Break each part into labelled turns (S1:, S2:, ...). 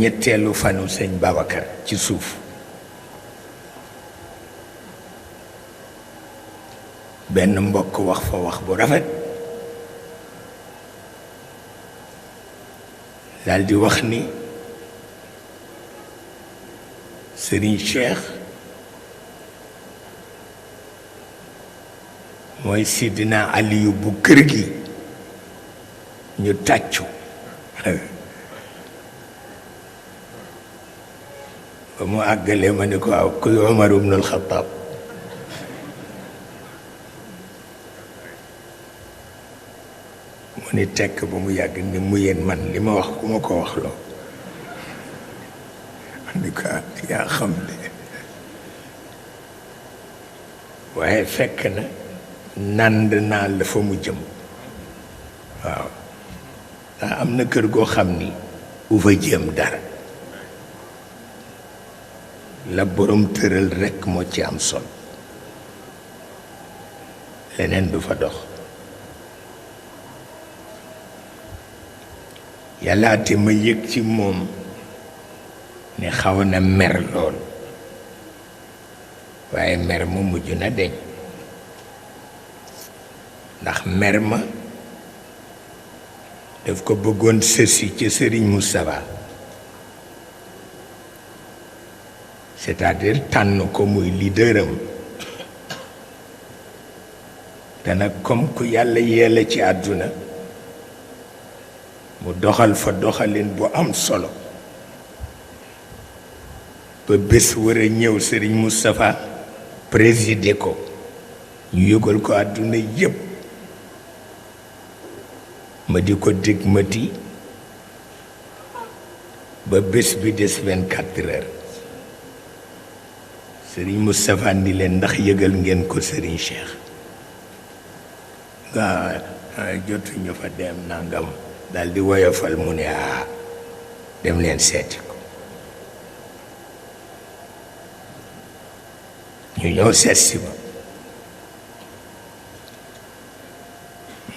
S1: ñetteelu fanu sëñ Babacar ci suuf benn mbokk wax fa wax bu rafet daldi wax ni Serigne Cheikh mooy Sidina Aliyu bu kër gi ñu tàccu ba mu àggalee ma ni ko aw kuy Omar ibnul Xattaab mu ni tekk ba mu yàgg ni mu yéen man li ma wax ku ma ko wax loo ni ko yaa xam ne waaye fekk na nànd naa la fa mu jëm waaw ndax am na kër goo xam ni bu fa jéem dara la borom tëral rekk moo ci am sol leneen du fa dox yàllaate ma yëg ci moom ne xaw na mer lool waaye mer ma mujj na deñ ndax mer ma daf ko bëggoon sësi ci Sëriñ Moustapha c'est-à-dire tànn ko muy leaderam te nag comme ku yàlla yeela ci àdduna mu doxal fa doxalin bu am solo ba bés war a ñëw Sëriñ Moustapha présider ko ñu yëgal ko àdduna yépp ma di ko dégg mati ba bés bi des 24 heures Sëriñ Moustapha ni leen ndax yëgal ngeen ko Sëriñ Cheikh nga jotuñu fa dem nangam daal di woyofal mu ne dem leen seeti ko ñu ñëw seet si ma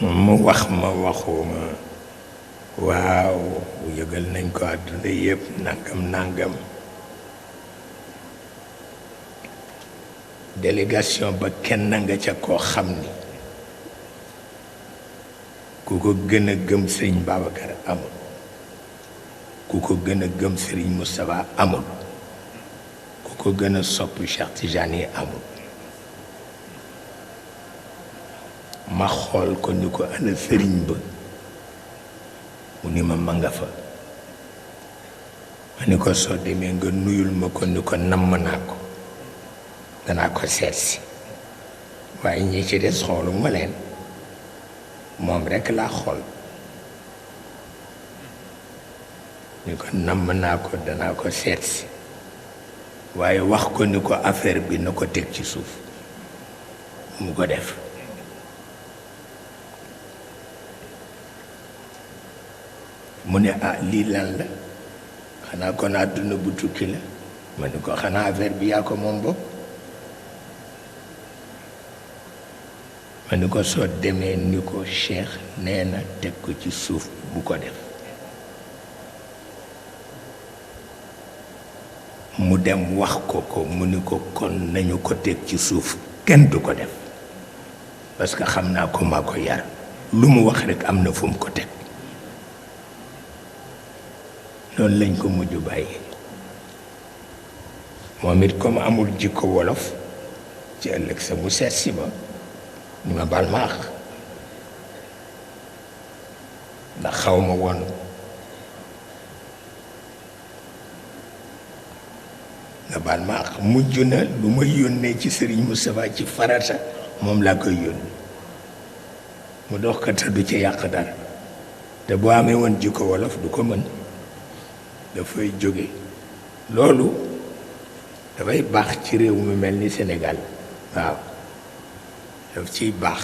S1: mu wax ma waxuma waaw yëgal nañ ko àdduna yépp nangam délégation ba kenn nga ca koo xam ni ku ko gën a gëm Sëriñ Babacar amul ku ko gën a gëm Sëriñ Moustapha amul ku ko gën a sopp Cheikh Tidiane amul ma xool ko ni ko ana sëriñ ba mu ni ma nga fa ma ni ko soo demee nga nuyul ma ko ni ko namm naa ko danaa ko seet si waaye ñi ci des xoolu ma leen moom rekk laa xool ni ko namm naa ko danaa ko seet si waaye wax ko ni ko affaire bi na ko teg ci suuf mu ko def mu ne lii lan la xanaa kon àdduna bu tukki la ma ni ko xanaa affaire bi yaa ko moom bopp ma ni ko soo demee ni ko Cheikh nee na teg ko ci suuf bu ko def mu dem wax ko mu ni ko kon nañu ko teg ci suuf kenn du ko def parce que xam naa ko maa ko yar lu mu wax rekk am na fu mu ko teg noonu lañ ko mujj bàyyi moom it comme amul jikko wolof ci ëllëg sa mu seet si ma ni ma baal ma àq ndax xaw ma woon nga baal ma àq mujj na lu ma yónnee ci Sëriñ Moustapha ci farata moom laa koy yónni mu dox ko te du ci yàq dara te boo amee woon jikko wolof du ko mën dafay jóge loolu dafay baax ci réew mi mel ni Sénégal waaw daf ciy baax